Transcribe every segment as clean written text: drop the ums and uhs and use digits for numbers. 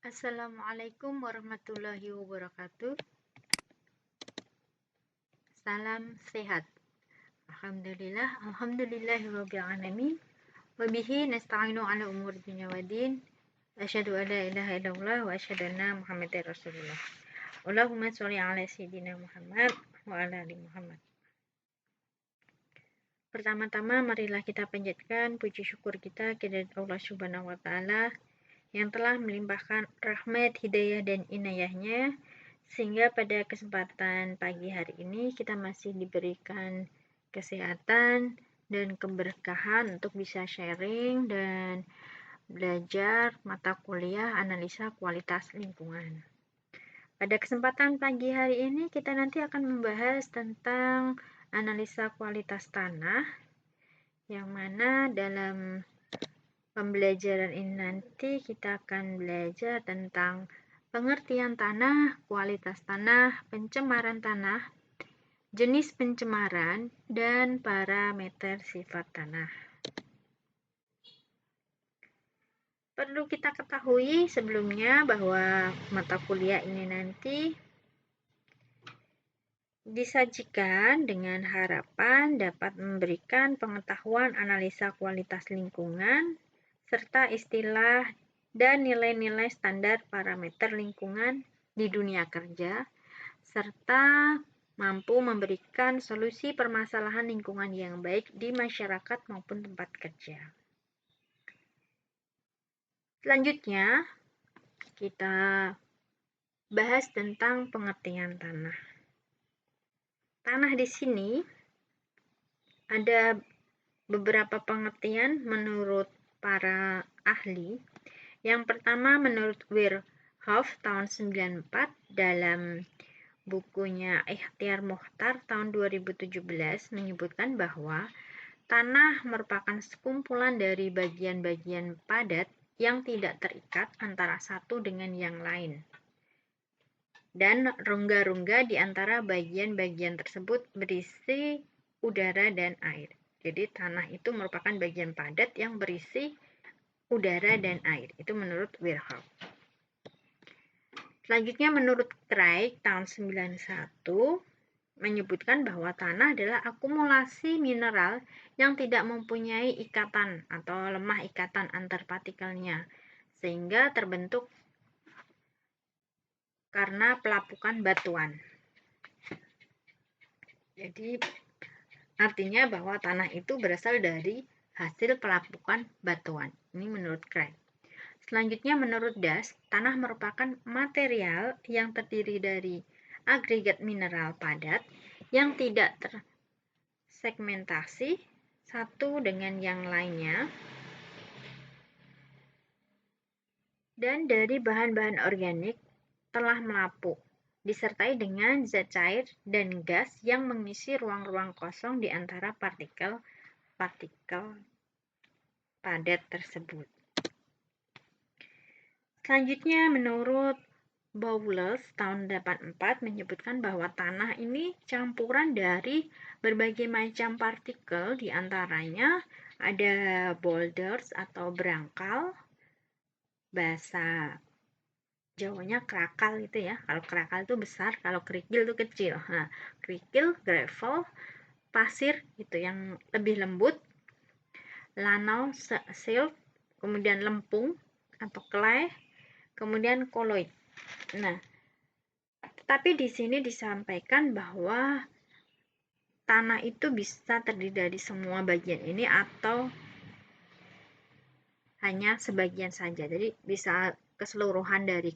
Assalamualaikum warahmatullahi wabarakatuh. Salam sehat. Alhamdulillahirabbil alamin. Wa bihi nasta'inu ala umuri dunya waddin. Asyhadu an la ilaha illallah wa asyhadu anna Muhammadar Rasulullah. Allahumma sholli ala sayyidina Muhammad wa ala ali Muhammad. Pertama-tama marilah kita panjatkan puji syukur kita kepada Allah Subhanahu wa taala yang telah melimpahkan rahmat, hidayah dan inayahnya sehingga pada kesempatan pagi hari ini kita masih diberikan kesehatan dan keberkahan untuk bisa sharing dan belajar mata kuliah analisa kualitas lingkungan. Pada kesempatan pagi hari ini kita nanti akan membahas tentang analisa kualitas tanah, yang mana dalam pembelajaran ini nanti kita akan belajar tentang pengertian tanah, kualitas tanah, pencemaran tanah, jenis pencemaran, dan parameter sifat tanah. Perlu kita ketahui sebelumnya bahwa mata kuliah ini nanti disajikan dengan harapan dapat memberikan pengetahuan analisa kualitas lingkungan serta istilah dan nilai-nilai standar parameter lingkungan di dunia kerja, serta mampu memberikan solusi permasalahan lingkungan yang baik di masyarakat maupun tempat kerja. Selanjutnya, kita bahas tentang pengertian tanah. Tanah di sini ada beberapa pengertian menurut para ahli. Yang pertama menurut Weirhoff tahun 94 dalam bukunya Ikhtiar Mukhtar tahun 2017 menyebutkan bahwa tanah merupakan sekumpulan dari bagian-bagian padat yang tidak terikat antara satu dengan yang lain, dan rongga-rongga di antara bagian-bagian tersebut berisi udara dan air. Jadi tanah itu merupakan bagian padat yang berisi udara dan air. Itu menurut Weirhoff. Selanjutnya menurut Craig tahun 91 menyebutkan bahwa tanah adalah akumulasi mineral yang tidak mempunyai ikatan atau lemah ikatan antar partikelnya, sehingga terbentuk karena pelapukan batuan. Jadi artinya bahwa tanah itu berasal dari hasil pelapukan batuan. Ini menurut Craig. Selanjutnya menurut Das, tanah merupakan material yang terdiri dari agregat mineral padat yang tidak tersegmentasi satu dengan yang lainnya, dan dari bahan-bahan organik telah melapuk, disertai dengan zat cair dan gas yang mengisi ruang-ruang kosong di antara partikel-partikel padat tersebut. Selanjutnya menurut Bowles tahun 84 menyebutkan bahwa tanah ini campuran dari berbagai macam partikel, di antaranya ada boulders atau berangkal, bahasa Jawanya krakal itu ya. Kalau krakal itu besar, kalau kerikil itu kecil. Nah, kerikil, gravel, pasir itu yang lebih lembut, lanau, silt, kemudian lempung atau clay, kemudian koloid. Nah, tetapi di sini disampaikan bahwa tanah itu bisa terdiri dari semua bagian ini atau hanya sebagian saja. Jadi bisa keseluruhan dari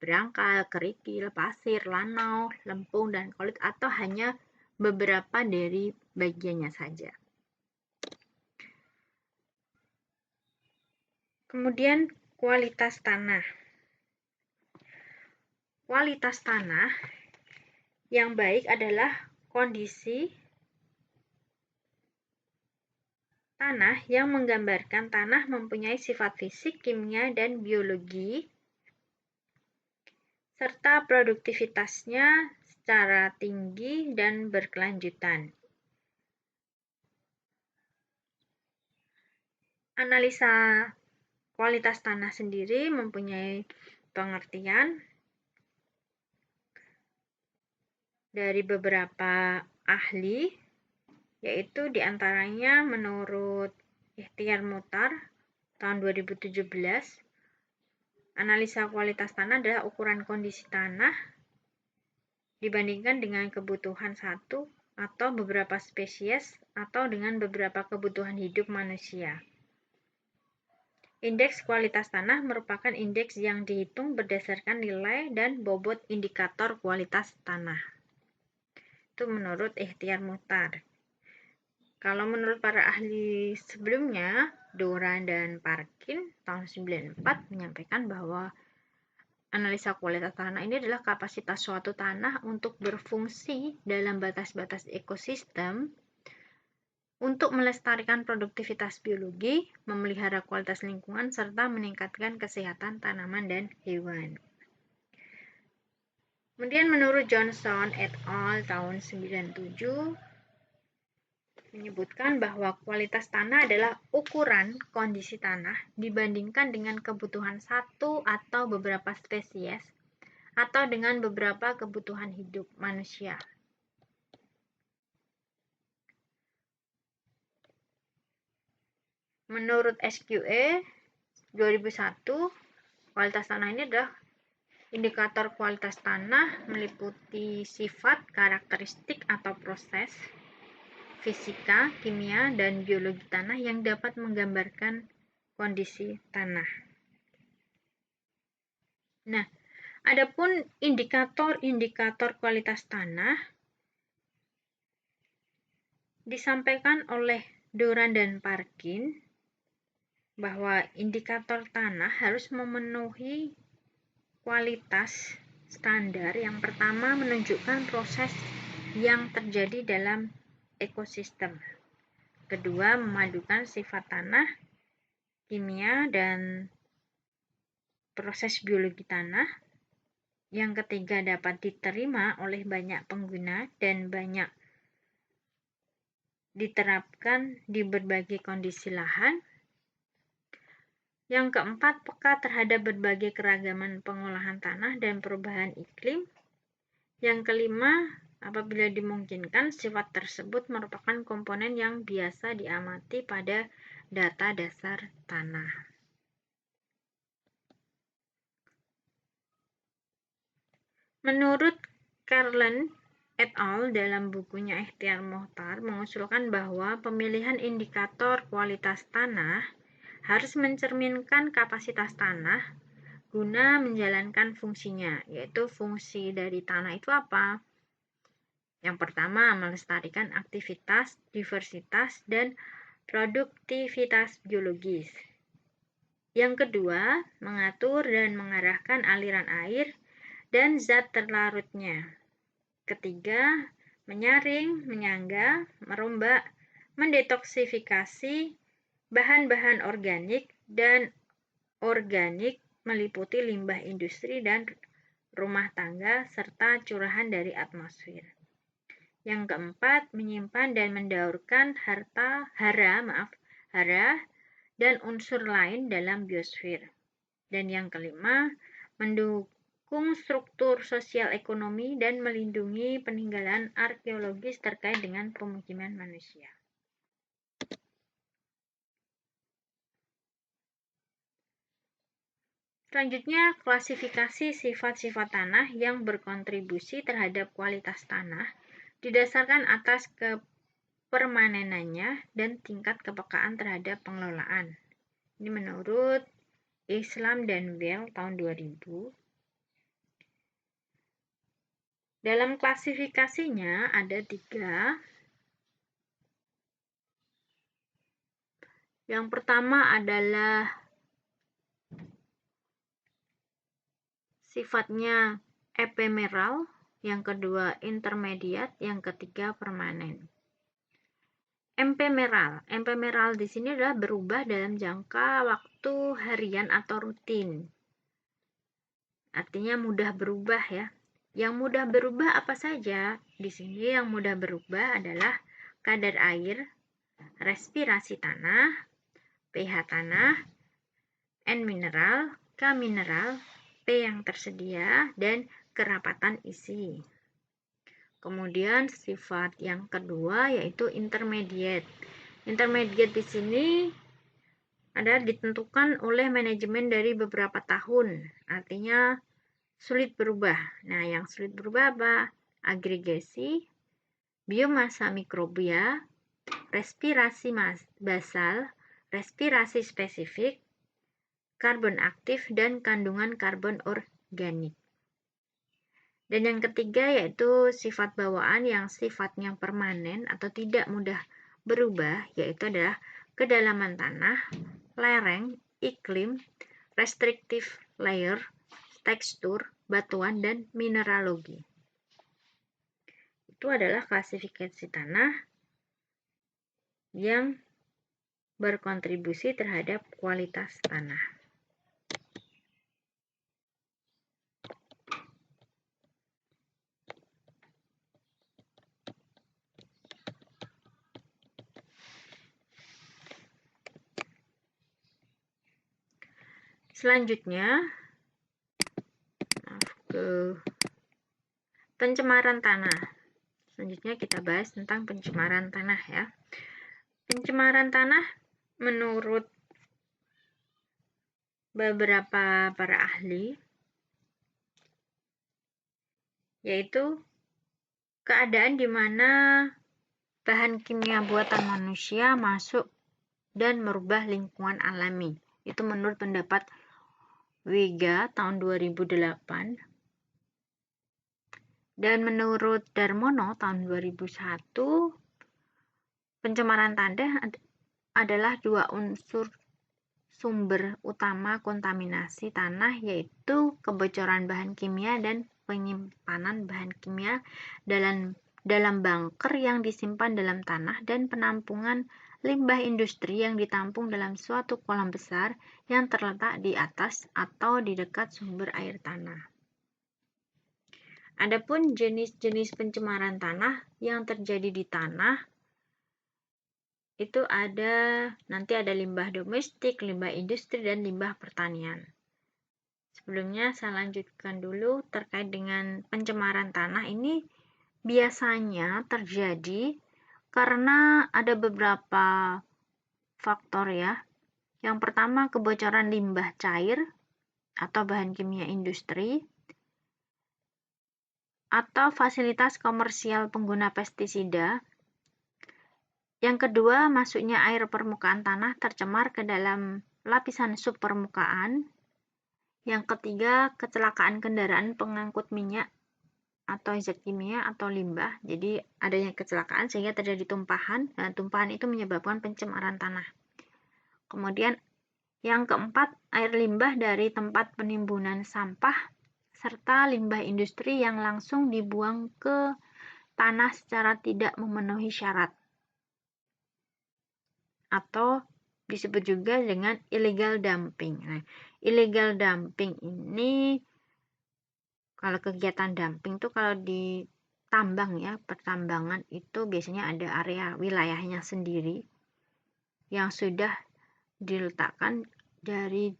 berangkal, kerikil, pasir, lanau, lempung, dan koloid, atau hanya beberapa dari bagiannya saja. Kemudian kualitas tanah. Kualitas tanah yang baik adalah kondisi tanah yang menggambarkan tanah mempunyai sifat fisik, kimia, dan biologi, serta produktivitasnya secara tinggi dan berkelanjutan. Analisa kualitas tanah sendiri mempunyai pengertian dari beberapa ahli, yaitu diantaranya menurut Ikhtiar Muchtar tahun 2017, analisa kualitas tanah adalah ukuran kondisi tanah dibandingkan dengan kebutuhan satu atau beberapa spesies atau dengan beberapa kebutuhan hidup manusia. Indeks kualitas tanah merupakan indeks yang dihitung berdasarkan nilai dan bobot indikator kualitas tanah. Itu menurut Ikhtiar Muchtar. Kalau menurut para ahli sebelumnya, Doran dan Parkin tahun 94 menyampaikan bahwa analisa kualitas tanah ini adalah kapasitas suatu tanah untuk berfungsi dalam batas-batas ekosistem, untuk melestarikan produktivitas biologi, memelihara kualitas lingkungan, serta meningkatkan kesehatan tanaman dan hewan. Kemudian menurut Johnson et al. Tahun 97 menyebutkan bahwa kualitas tanah adalah ukuran kondisi tanah dibandingkan dengan kebutuhan satu atau beberapa spesies atau dengan beberapa kebutuhan hidup manusia. Menurut SQE 2001, kualitas tanah ini adalah indikator kualitas tanah meliputi sifat, karakteristik atau proses fisika, kimia, dan biologi tanah yang dapat menggambarkan kondisi tanah. Nah, adapun indikator-indikator kualitas tanah disampaikan oleh Doran dan Parkin bahwa indikator tanah harus memenuhi kualitas standar. Yang pertama, menunjukkan proses yang terjadi dalam ekosistem. Kedua, memadukan sifat tanah, kimia, dan proses biologi tanah. Yang ketiga, dapat diterima oleh banyak pengguna dan banyak diterapkan di berbagai kondisi lahan. Yang keempat, peka terhadap berbagai keragaman pengolahan tanah dan perubahan iklim. Yang kelima, apabila dimungkinkan, sifat tersebut merupakan komponen yang biasa diamati pada data dasar tanah. Menurut Carlen et al. Dalam bukunya Ikhtiar Muchtar mengusulkan bahwa pemilihan indikator kualitas tanah harus mencerminkan kapasitas tanah guna menjalankan fungsinya, yaitu fungsi dari tanah itu apa? Yang pertama, melestarikan aktivitas, diversitas, dan produktivitas biologis. Yang kedua, mengatur dan mengarahkan aliran air dan zat terlarutnya. Ketiga, menyaring, menyangga, merombak, mendetoksifikasi bahan-bahan organik dan organik meliputi limbah industri dan rumah tangga serta curahan dari atmosfer. Yang keempat, menyimpan dan mendaurkan hara dan unsur lain dalam biosfer. Dan yang kelima, mendukung struktur sosial ekonomi dan melindungi peninggalan arkeologis terkait dengan pemukiman manusia. Selanjutnya, klasifikasi sifat-sifat tanah yang berkontribusi terhadap kualitas tanah didasarkan atas kepermanenannya dan tingkat kepekaan terhadap pengelolaan. Ini menurut Islam dan Well tahun 2000. Dalam klasifikasinya ada 3. Yang pertama adalah sifatnya ephemeral, yang kedua intermediate, yang ketiga permanen. Ephemeral di sini adalah berubah dalam jangka waktu harian atau rutin. Artinya mudah berubah ya. Yang mudah berubah apa saja? Di sini yang mudah berubah adalah kadar air, respirasi tanah, pH tanah, N mineral, K mineral, pH yang tersedia, dan kerapatan isi. Kemudian sifat yang kedua yaitu intermediate. Intermediate di sini adalah ditentukan oleh manajemen dari beberapa tahun, artinya sulit berubah. Nah, yang sulit berubah apa? Agregasi, biomasa mikrobia, respirasi basal, respirasi spesifik, karbon aktif, dan kandungan karbon organik. Dan yang ketiga yaitu sifat bawaan yang sifatnya permanen atau tidak mudah berubah, yaitu adalah kedalaman tanah, lereng, iklim, restrictive layer, tekstur, batuan, dan mineralogi. Itu adalah klasifikasi tanah yang berkontribusi terhadap kualitas tanah. Selanjutnya, pencemaran tanah. Selanjutnya kita bahas tentang pencemaran tanah ya. Pencemaran tanah menurut beberapa para ahli yaitu keadaan di mana bahan kimia buatan manusia masuk dan merubah lingkungan alami. Itu menurut pendapat Wega tahun 2008. Dan menurut Darmono tahun 2001, pencemaran tanah adalah dua unsur sumber utama kontaminasi tanah, yaitu kebocoran bahan kimia dan penyimpanan bahan kimia dalam bunker yang disimpan dalam tanah, dan penampungan limbah industri yang ditampung dalam suatu kolam besar yang terletak di atas atau di dekat sumber air tanah. Adapun jenis-jenis pencemaran tanah yang terjadi di tanah itu nanti ada limbah domestik, limbah industri, dan limbah pertanian. Sebelumnya saya lanjutkan dulu terkait dengan pencemaran tanah ini biasanya terjadi karena ada beberapa faktor ya. Yang pertama, kebocoran limbah cair atau bahan kimia industri, atau fasilitas komersial pengguna pestisida. Yang kedua, masuknya air permukaan tanah tercemar ke dalam lapisan subpermukaan. Yang ketiga, kecelakaan kendaraan pengangkut minyak atau zat kimia atau limbah. Jadi adanya kecelakaan sehingga terjadi tumpahan, dan tumpahan itu menyebabkan pencemaran tanah. Kemudian yang keempat, air limbah dari tempat penimbunan sampah serta limbah industri yang langsung dibuang ke tanah secara tidak memenuhi syarat, atau disebut juga dengan illegal dumping. Nah, illegal dumping ini, kalau kegiatan dumping itu kalau di tambang ya, pertambangan itu biasanya ada area wilayahnya sendiri yang sudah diletakkan dari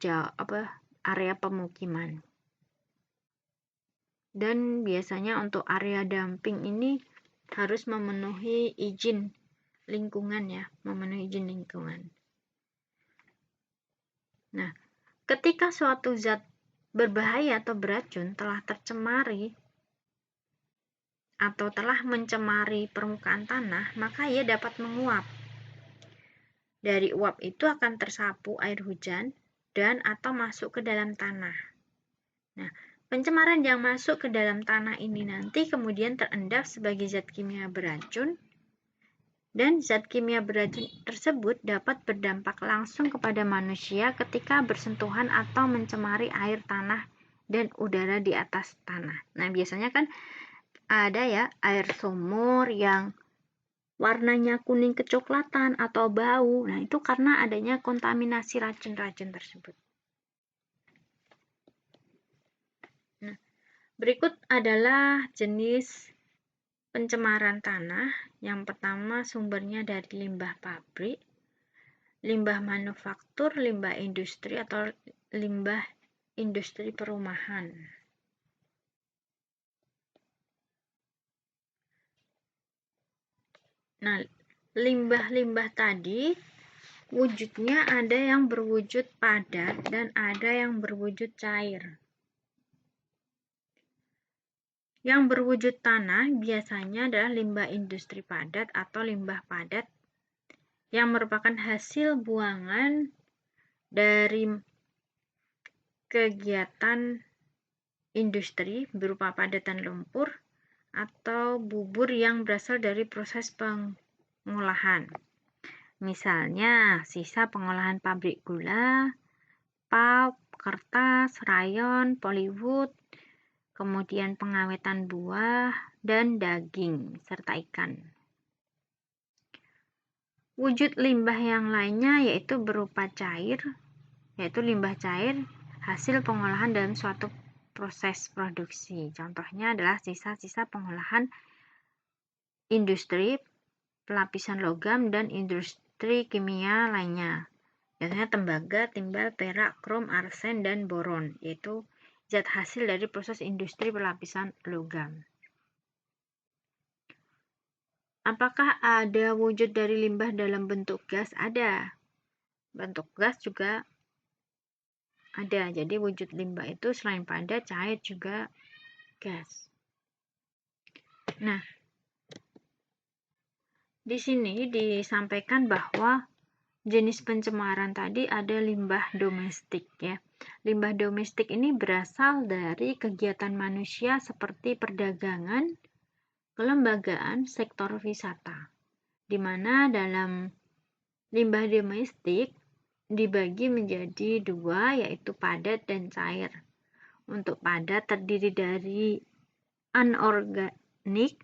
area pemukiman. Dan biasanya untuk area dumping ini harus memenuhi izin lingkungan ya, memenuhi izin lingkungan. Nah, ketika suatu zat berbahaya atau beracun telah tercemari atau telah mencemari permukaan tanah, maka ia dapat menguap. Dari uap itu akan tersapu air hujan dan atau masuk ke dalam tanah. Nah, pencemaran yang masuk ke dalam tanah ini nanti kemudian terendap sebagai zat kimia beracun, dan zat kimia beracun tersebut dapat berdampak langsung kepada manusia ketika bersentuhan atau mencemari air tanah dan udara di atas tanah. Nah, biasanya kan ada ya air sumur yang warnanya kuning kecoklatan atau bau. Nah, itu karena adanya kontaminasi racun-racun tersebut. Nah, berikut adalah jenis pencemaran tanah. Yang pertama, sumbernya dari limbah pabrik, limbah manufaktur, limbah industri atau limbah industri perumahan. Nah, limbah-limbah tadi wujudnya ada yang berwujud padat dan ada yang berwujud cair. Yang berwujud tanah biasanya adalah limbah industri padat atau limbah padat yang merupakan hasil buangan dari kegiatan industri berupa padatan lumpur atau bubur yang berasal dari proses pengolahan. Misalnya, sisa pengolahan pabrik gula, pulp, kertas, rayon, Pollywood, kemudian pengawetan buah dan daging, serta ikan. Wujud limbah yang lainnya yaitu berupa cair, yaitu limbah cair hasil pengolahan dalam suatu proses produksi. Contohnya adalah sisa-sisa pengolahan industri, pelapisan logam, dan industri kimia lainnya. Biasanya tembaga, timbal, perak, krom, arsen, dan boron, yaitu zat hasil dari proses industri pelapisan logam. Apakah ada wujud dari limbah dalam bentuk gas? Ada. Bentuk gas juga ada. Jadi wujud limbah itu selain padat, cair juga gas. Nah, di sini disampaikan bahwa jenis pencemaran tadi ada limbah domestik ya. Limbah domestik ini berasal dari kegiatan manusia seperti perdagangan, kelembagaan, sektor wisata. Di mana dalam limbah domestik dibagi menjadi dua, yaitu padat dan cair. Untuk padat terdiri dari anorganik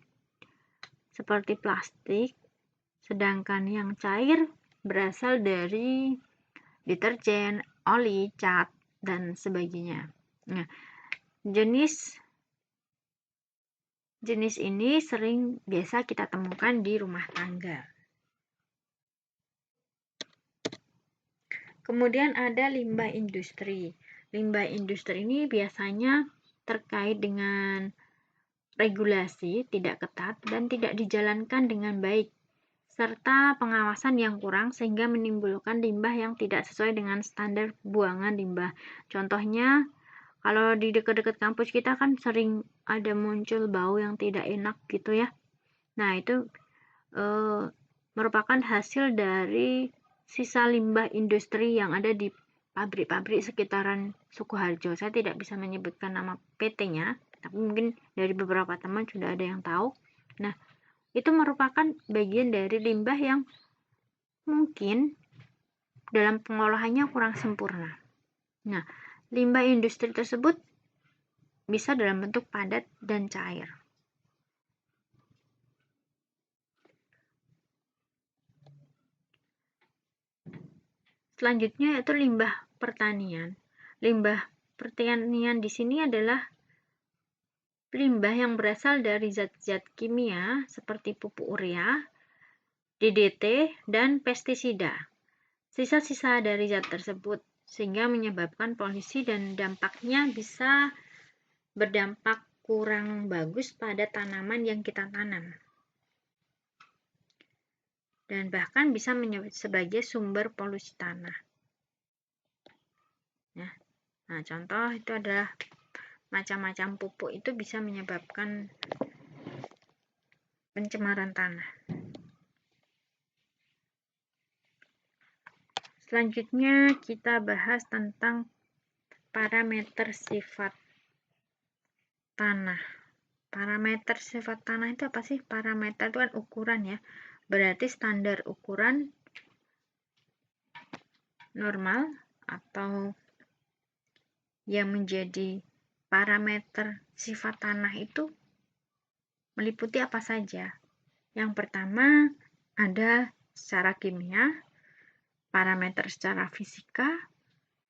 seperti plastik, sedangkan yang cair berasal dari deterjen, oli, cat, dan sebagainya. Nah, jenis ini biasa kita temukan di rumah tangga. Kemudian ada limbah industri. Limbah industri ini biasanya terkait dengan regulasi tidak ketat dan tidak dijalankan dengan baik, serta pengawasan yang kurang sehingga menimbulkan limbah yang tidak sesuai dengan standar buangan limbah. Contohnya, kalau di dekat-dekat kampus kita kan sering ada muncul bau yang tidak enak gitu ya. Nah, itu merupakan hasil dari sisa limbah industri yang ada di pabrik-pabrik sekitaran Sukoharjo. Saya tidak bisa menyebutkan nama PT-nya, tapi mungkin dari beberapa teman sudah ada yang tahu. Nah, itu merupakan bagian dari limbah yang mungkin dalam pengolahannya kurang sempurna. Nah, limbah industri tersebut bisa dalam bentuk padat dan cair. Selanjutnya yaitu limbah pertanian. Limbah pertanian di sini adalah limbah yang berasal dari zat-zat kimia seperti pupuk urea, DDT, dan pestisida. Sisa-sisa dari zat tersebut sehingga menyebabkan polusi dan dampaknya bisa berdampak kurang bagus pada tanaman yang kita tanam. Dan bahkan bisa sebagai sumber polusi tanah. Ya. Nah, contoh itu adalah macam-macam pupuk itu bisa menyebabkan pencemaran tanah. Selanjutnya kita bahas tentang parameter sifat tanah. Parameter sifat tanah itu apa sih? Parameter itu kan ukuran ya. Berarti standar ukuran normal atau yang menjadi parameter sifat tanah itu meliputi apa saja? Yang pertama ada secara kimia, parameter secara fisika,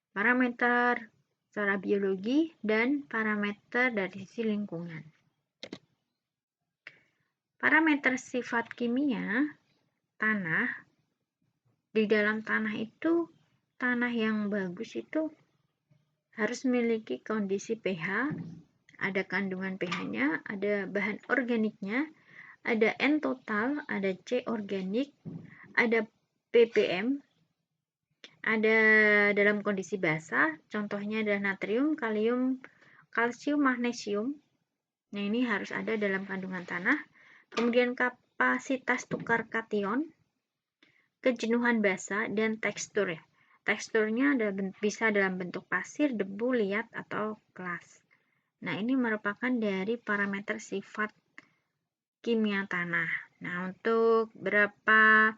parameter secara biologi, dan parameter dari sisi lingkungan. Parameter sifat kimia tanah, di dalam tanah itu, tanah yang bagus itu harus memiliki kondisi pH, ada kandungan pH-nya, ada bahan organiknya, ada N total, ada C organik, ada ppm, ada dalam kondisi basah, contohnya adalah natrium, kalium, kalsium, magnesium. Nah, ini harus ada dalam kandungan tanah. Kemudian kapasitas tukar kation, kejenuhan basa, dan tekstur ya. Teksturnya bisa dalam bentuk pasir, debu, liat, atau kelas. Nah, ini merupakan dari parameter sifat kimia tanah. Nah, untuk berapa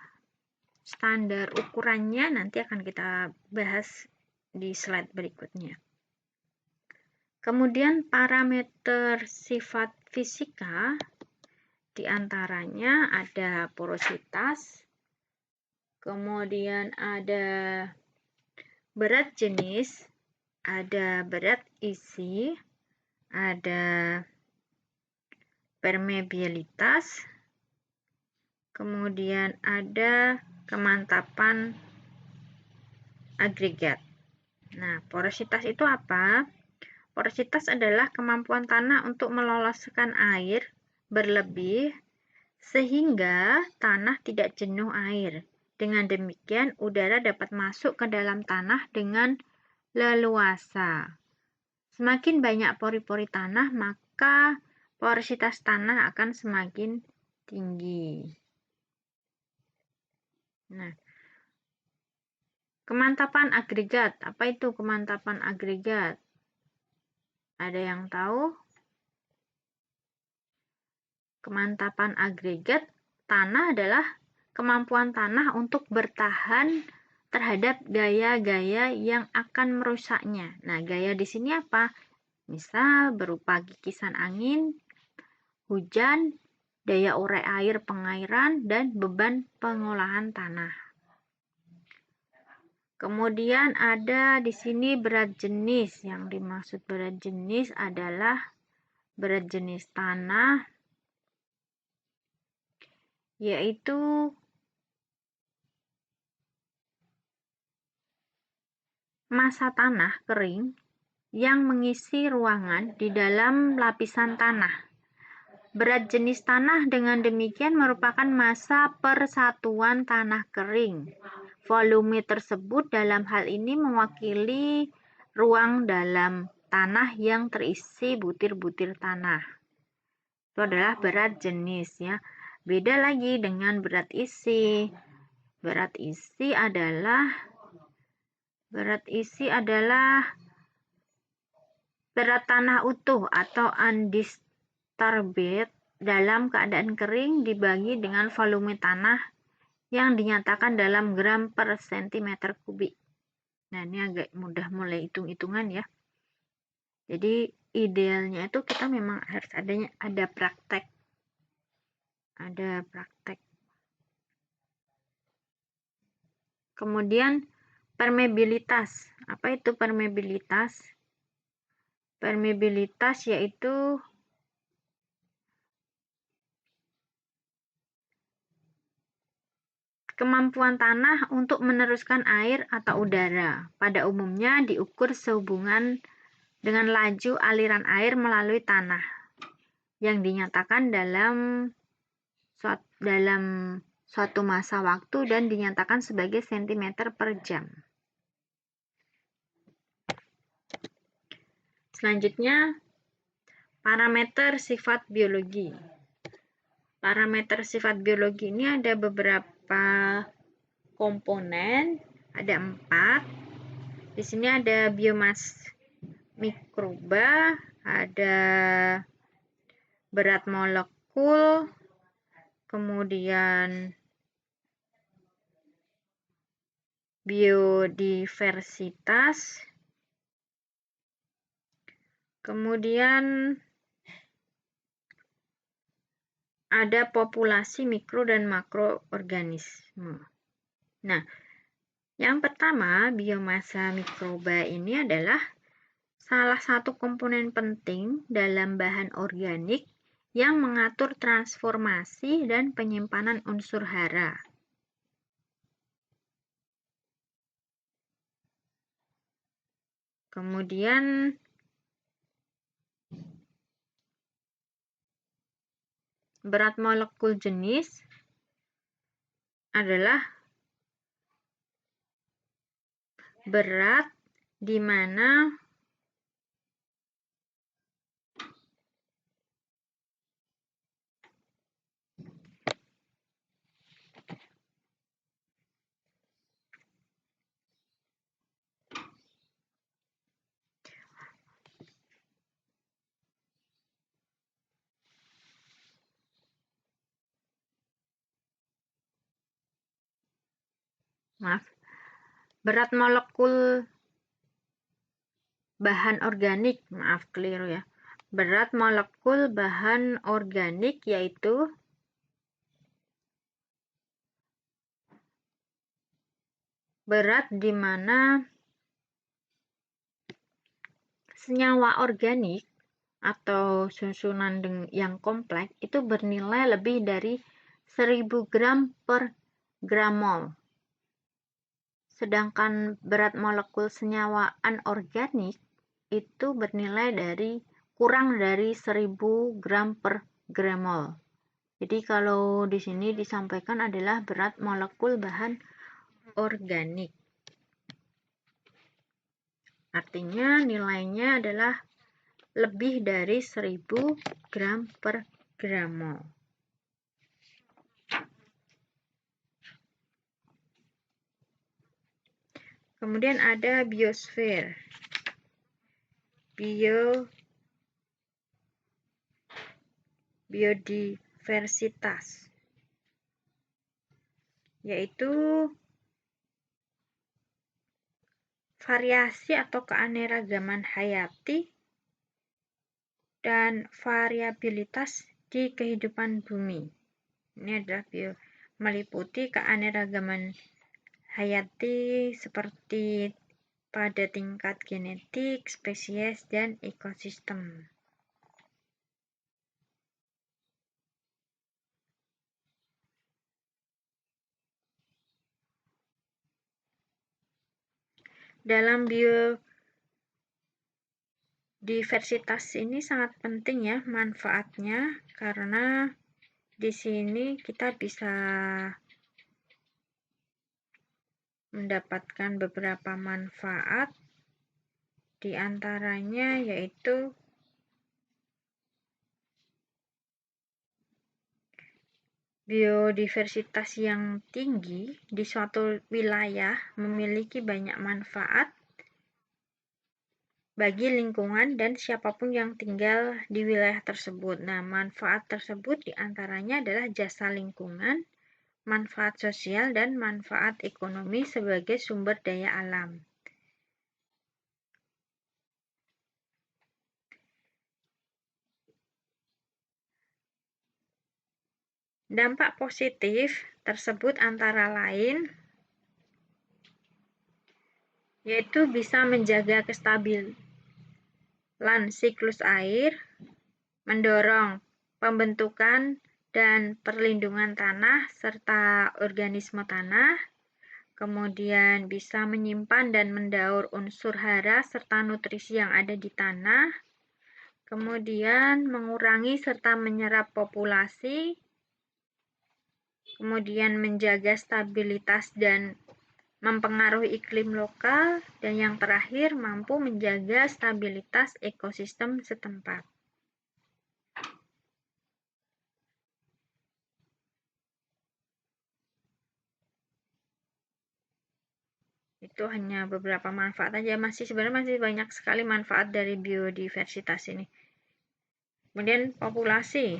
standar ukurannya nanti akan kita bahas di slide berikutnya. Kemudian parameter sifat fisika diantaranya ada porositas, kemudian ada berat jenis, ada berat isi, ada permeabilitas, kemudian ada kemantapan agregat. Nah, porositas itu apa? Porositas adalah kemampuan tanah untuk meloloskan air berlebih sehingga tanah tidak jenuh air. Dengan demikian, udara dapat masuk ke dalam tanah dengan leluasa. Semakin banyak pori-pori tanah, maka porositas tanah akan semakin tinggi. Nah, kemantapan agregat. Apa itu kemantapan agregat? Ada yang tahu? Kemantapan agregat tanah adalah kemampuan tanah untuk bertahan terhadap gaya-gaya yang akan merusaknya. Nah, gaya di sini apa? Misal berupa gigisan angin, hujan, daya urai air pengairan, dan beban pengolahan tanah. Kemudian ada di sini berat jenis. Yang dimaksud berat jenis adalah berat jenis tanah, yaitu massa tanah kering yang mengisi ruangan di dalam lapisan tanah. Berat jenis tanah dengan demikian merupakan massa persatuan tanah kering. Volume tersebut dalam hal ini mewakili ruang dalam tanah yang terisi butir-butir tanah. Itu adalah berat jenis ya. Beda lagi dengan berat isi. Berat isi adalah berat tanah utuh atau undisturbed dalam keadaan kering dibagi dengan volume tanah yang dinyatakan dalam gram per sentimeter kubik. Nah, ini agak mudah mulai hitung-hitungan ya. Jadi idealnya itu kita memang harus ada praktek. Kemudian permeabilitas. Apa itu permeabilitas? Permeabilitas yaitu kemampuan tanah untuk meneruskan air atau udara. Pada umumnya diukur sehubungan dengan laju aliran air melalui tanah yang dinyatakan dalam suatu masa waktu dan dinyatakan sebagai sentimeter per jam. Selanjutnya, parameter sifat biologi. Parameter sifat biologi ini ada beberapa komponen, ada 4. Di sini ada biomas mikroba, ada berat molekul, kemudian biodiversitas, kemudian ada populasi mikro dan makroorganisme. Nah, yang pertama, biomasa mikroba ini adalah salah satu komponen penting dalam bahan organik yang mengatur transformasi dan penyimpanan unsur hara. Kemudian berat molekul jenis adalah berat di mana berat molekul bahan organik, keliru ya. Berat molekul bahan organik yaitu berat di mana senyawa organik atau susunan yang kompleks itu bernilai lebih dari 1000 gram per gram mol. Sedangkan berat molekul senyawa anorganik itu bernilai kurang dari 1000 gram per gram mol. Jadi kalau di sini disampaikan adalah berat molekul bahan organik. Artinya nilainya adalah lebih dari 1000 gram per gram mol. Kemudian ada biosfer. Biodiversitas, yaitu variasi atau keanekaragaman hayati dan variabilitas di kehidupan bumi. Ini adalah meliputi keanekaragaman hayati seperti pada tingkat genetik, spesies, dan ekosistem. Dalam biodiversitas ini sangat penting ya manfaatnya, karena di sini kita bisa mendapatkan beberapa manfaat, di antaranya yaitu biodiversitas yang tinggi di suatu wilayah memiliki banyak manfaat bagi lingkungan dan siapapun yang tinggal di wilayah tersebut. Nah, manfaat tersebut diantaranya adalah jasa lingkungan, manfaat sosial, dan manfaat ekonomi sebagai sumber daya alam. Dampak positif tersebut antara lain yaitu bisa menjaga kestabilan siklus air, mendorong pembentukan dan perlindungan tanah serta organisme tanah, kemudian bisa menyimpan dan mendaur unsur hara serta nutrisi yang ada di tanah, kemudian mengurangi serta menyerap populasi, kemudian menjaga stabilitas dan mempengaruhi iklim lokal, dan yang terakhir mampu menjaga stabilitas ekosistem setempat. Itu hanya beberapa manfaat aja, sebenarnya masih banyak sekali manfaat dari biodiversitas ini. Kemudian populasi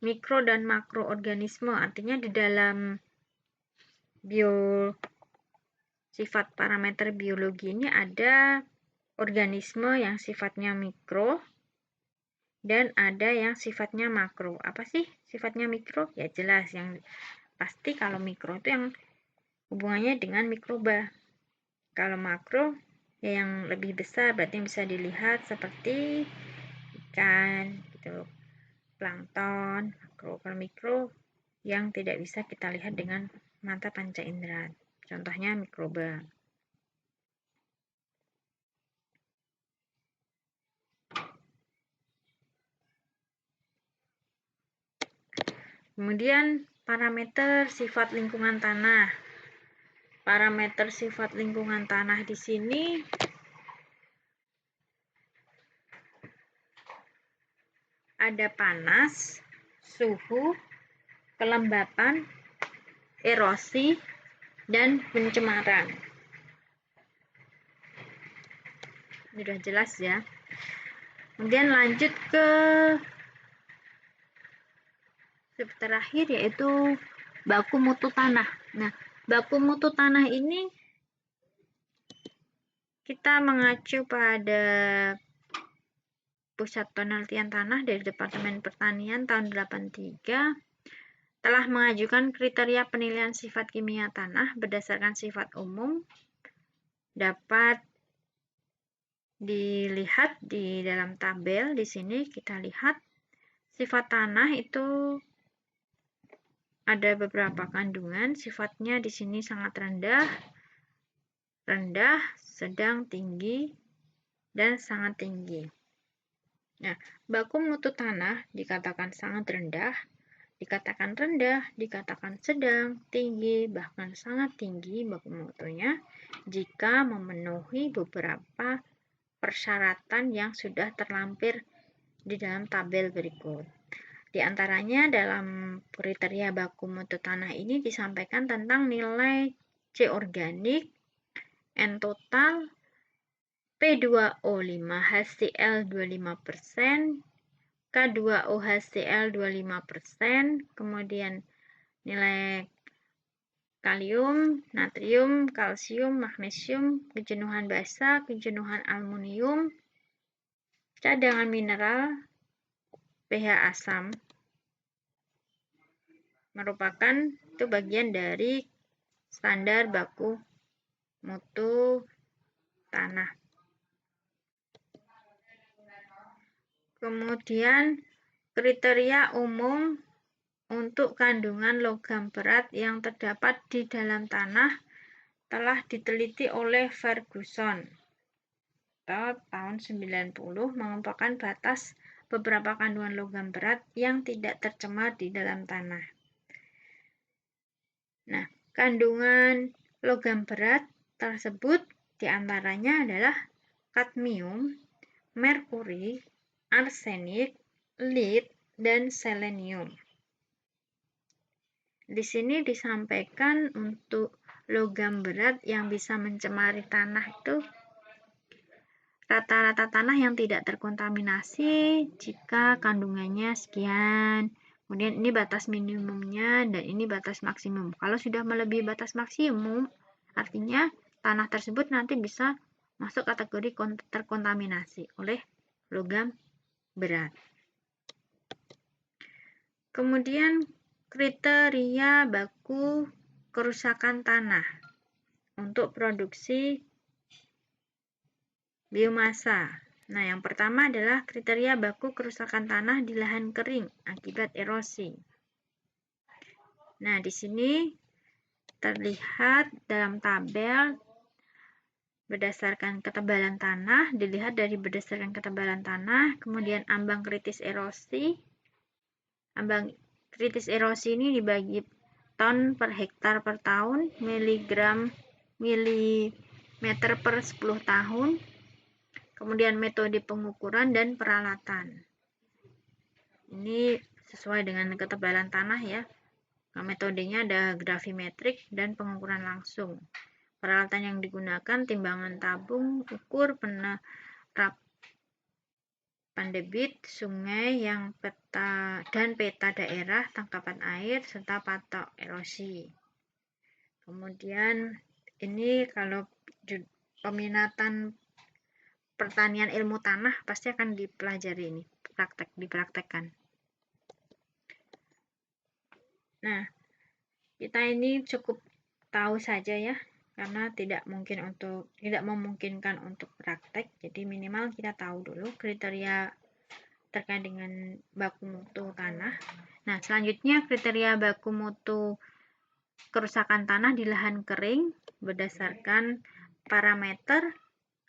mikro dan makroorganisme, artinya di dalam sifat parameter biologi ini ada organisme yang sifatnya mikro dan ada yang sifatnya makro. Apa sih sifatnya mikro? Ya jelas, yang pasti kalau mikro itu yang hubungannya dengan mikroba. Kalau makro ya yang lebih besar, berarti yang bisa dilihat seperti ikan gitu, plankton. Makro. Kalau mikro yang tidak bisa kita lihat dengan mata panca indera, contohnya mikroba. Kemudian parameter sifat lingkungan tanah. Parameter sifat lingkungan tanah di sini ada panas, suhu, kelembapan, erosi, dan pencemaran. Sudah jelas ya. Kemudian lanjut ke step terakhir, yaitu baku mutu tanah. Nah, baku mutu tanah ini kita mengacu pada Pusat Penelitian Tanah dari Departemen Pertanian tahun 83 telah mengajukan kriteria penilaian sifat kimia tanah berdasarkan sifat umum. Dapat dilihat di dalam tabel. Di sini kita lihat sifat tanah itu ada beberapa kandungan. Sifatnya di sini sangat rendah, sedang, tinggi, dan sangat tinggi. Nah, baku mutu tanah dikatakan sangat rendah, dikatakan rendah, dikatakan sedang, tinggi, bahkan sangat tinggi baku mutunya jika memenuhi beberapa persyaratan yang sudah terlampir di dalam tabel berikut. Di antaranya dalam kriteria baku mutu tanah ini disampaikan tentang nilai C organik, N total, P2O5 HCl 25%, K2O HCl 25%, kemudian nilai kalium, natrium, kalsium, magnesium, kejenuhan basa, kejenuhan aluminium, cadangan mineral, pH asam, merupakan itu bagian dari standar baku mutu tanah. Kemudian kriteria umum untuk kandungan logam berat yang terdapat di dalam tanah telah diteliti oleh Ferguson tahun 90 mengemukakan batas beberapa kandungan logam berat yang tidak tercemar di dalam tanah. Nah, kandungan logam berat tersebut diantaranya adalah kadmium, merkuri, arsenik, lead, dan selenium. Di sini disampaikan untuk logam berat yang bisa mencemari tanah itu rata-rata tanah yang tidak terkontaminasi jika kandungannya sekian. Kemudian ini batas minimumnya dan ini batas maksimum. Kalau sudah melebihi batas maksimum, artinya tanah tersebut nanti bisa masuk kategori terkontaminasi oleh logam berat. Kemudian kriteria baku kerusakan tanah untuk produksi biomasa. Nah, yang pertama adalah kriteria baku kerusakan tanah di lahan kering akibat erosi. Nah, di sini terlihat dalam tabel berdasarkan ketebalan tanah, dilihat dari berdasarkan ketebalan tanah, kemudian ambang kritis erosi. Ambang kritis erosi ini dibagi ton per hektar per tahun, milimeter per 10 tahun, kemudian metode pengukuran dan peralatan. Ini sesuai dengan ketebalan tanah ya. Nah, metodenya ada gravimetrik dan pengukuran langsung. Peralatan yang digunakan timbangan tabung, ukur, penerapan debit sungai yang peta daerah tangkapan air serta patok erosi. Kemudian ini kalau peminatan pertanian ilmu tanah pasti akan dipelajari ini, dipraktekkan. Nah, kita ini cukup tahu saja ya, karena tidak memungkinkan untuk praktek, jadi minimal kita tahu dulu kriteria terkait dengan baku mutu tanah. Nah, selanjutnya kriteria baku mutu kerusakan tanah di lahan kering berdasarkan parameter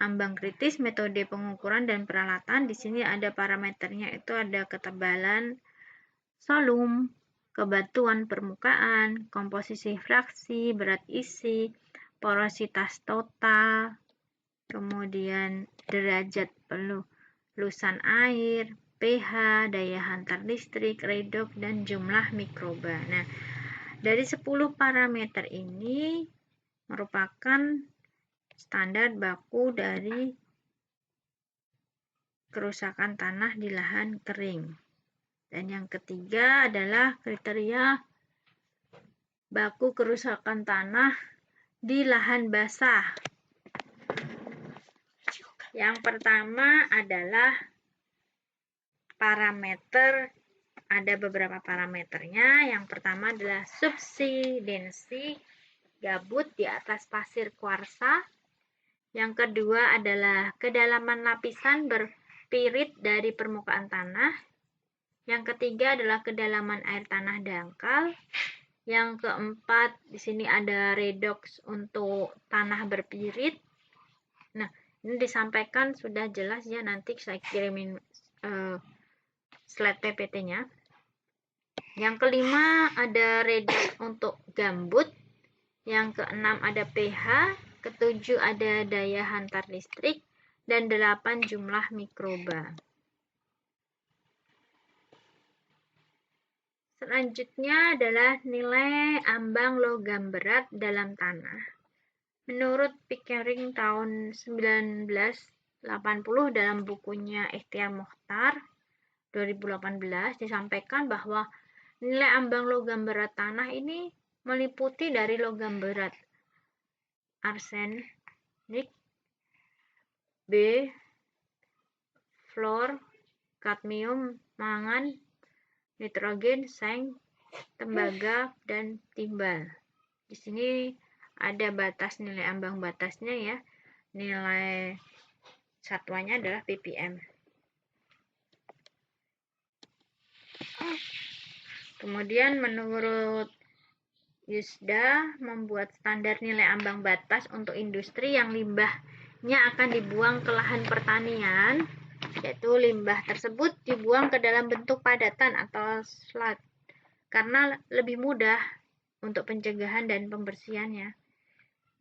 ambang kritis, metode pengukuran dan peralatan. Di sini ada parameternya, itu ada ketebalan solum, kebatuan permukaan, komposisi fraksi, berat isi, porositas total, kemudian derajat pelurusan air, pH, daya hantar listrik, redoks, dan jumlah mikroba. Nah, dari 10 parameter ini merupakan standar baku dari kerusakan tanah di lahan kering. Dan yang ketiga adalah kriteria baku kerusakan tanah di lahan basah. Yang pertama adalah parameter, ada beberapa parameternya. Yang pertama adalah subsidensi gabut di atas pasir kuarsa. Yang kedua adalah kedalaman lapisan berpirit dari permukaan tanah. Yang ketiga adalah kedalaman air tanah dangkal. Yang keempat, di sini ada redoks untuk tanah berpirit. Nah, ini disampaikan sudah jelas ya, nanti saya kirimin slide PPT-nya. Yang kelima ada redoks untuk gambut. Yang keenam ada pH. Ketujuh ada daya hantar listrik. Dan 8 jumlah mikroba. Selanjutnya adalah nilai ambang logam berat dalam tanah. Menurut Pickering tahun 1980 dalam bukunya Ikhtiar Mokhtar 2018 disampaikan bahwa nilai ambang logam berat tanah ini meliputi dari logam berat arsenik, B, fluor, kadmium, mangan, nitrogen, zinc, tembaga, dan timbal. Di sini ada batas nilai ambang batasnya ya. Nilai satuannya adalah ppm. Kemudian menurut Yusda membuat standar nilai ambang batas untuk industri yang limbahnya akan dibuang ke lahan pertanian, yaitu limbah tersebut dibuang ke dalam bentuk padatan atau sludge karena lebih mudah untuk pencegahan dan pembersihannya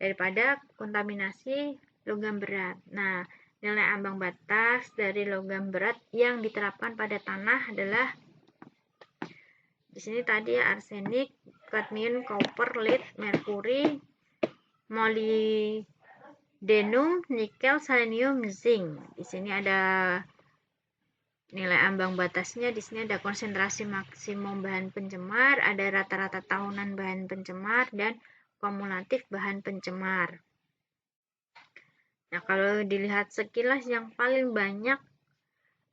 daripada kontaminasi logam berat. Nah, nilai ambang batas dari logam berat yang diterapkan pada tanah adalah di sini tadi ya, arsenik, kadmium, copper, lead, merkuri, molybdenum, nikel, selenium, zinc. Di sini ada nilai ambang batasnya. Di sini ada konsentrasi maksimum bahan pencemar, ada rata-rata tahunan bahan pencemar, dan kumulatif bahan pencemar. Nah, kalau dilihat sekilas yang paling banyak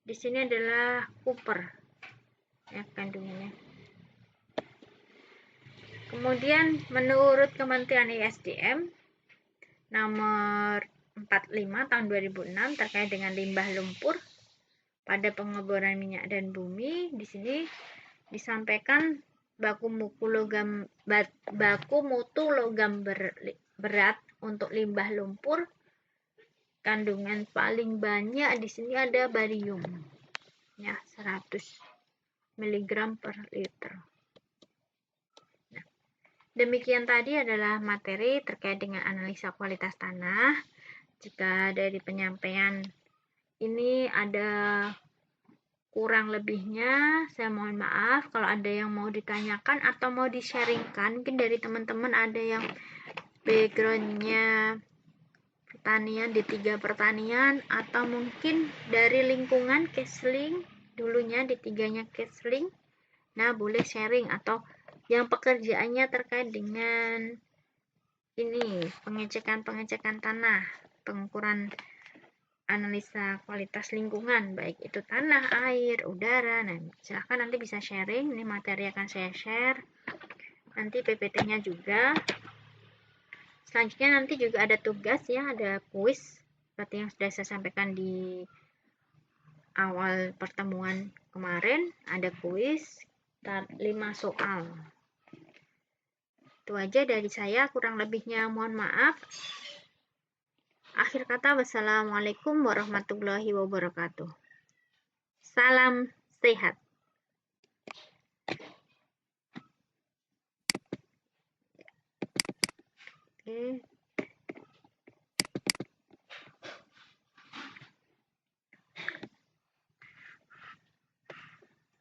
di sini adalah copper ya kandungannya. Kemudian menurut Kementerian ISDM nomor 45 tahun 2006 terkait dengan limbah lumpur pada pengeboran minyak dan bumi, di sini disampaikan baku mutu logam berat untuk limbah lumpur. Kandungan paling banyak di sini ada barium ya, 100 mg per liter. Nah, demikian tadi adalah materi terkait dengan analisa kualitas tanah. Jika dari penyampaian ini ada kurang lebihnya, saya mohon maaf. Kalau ada yang mau ditanyakan atau mau di-sharingkan, mungkin dari teman-teman ada yang backgroundnya pertanian di 3 pertanian, atau mungkin dari lingkungan Kesling dulunya di 3-nya Kesling. Nah, boleh sharing, atau yang pekerjaannya terkait dengan ini pengecekan tanah, pengukuran analisa kualitas lingkungan, baik itu tanah, air, udara. Nah, silahkan nanti bisa sharing. Ini materi akan saya share. Nanti PPT-nya juga. Selanjutnya nanti juga ada tugas ya, ada kuis seperti yang sudah saya sampaikan di awal pertemuan kemarin. Ada kuis 5 soal. Itu aja dari saya, kurang lebihnya mohon maaf. Akhir kata, wassalamualaikum warahmatullahi wabarakatuh. Salam sehat. Oke.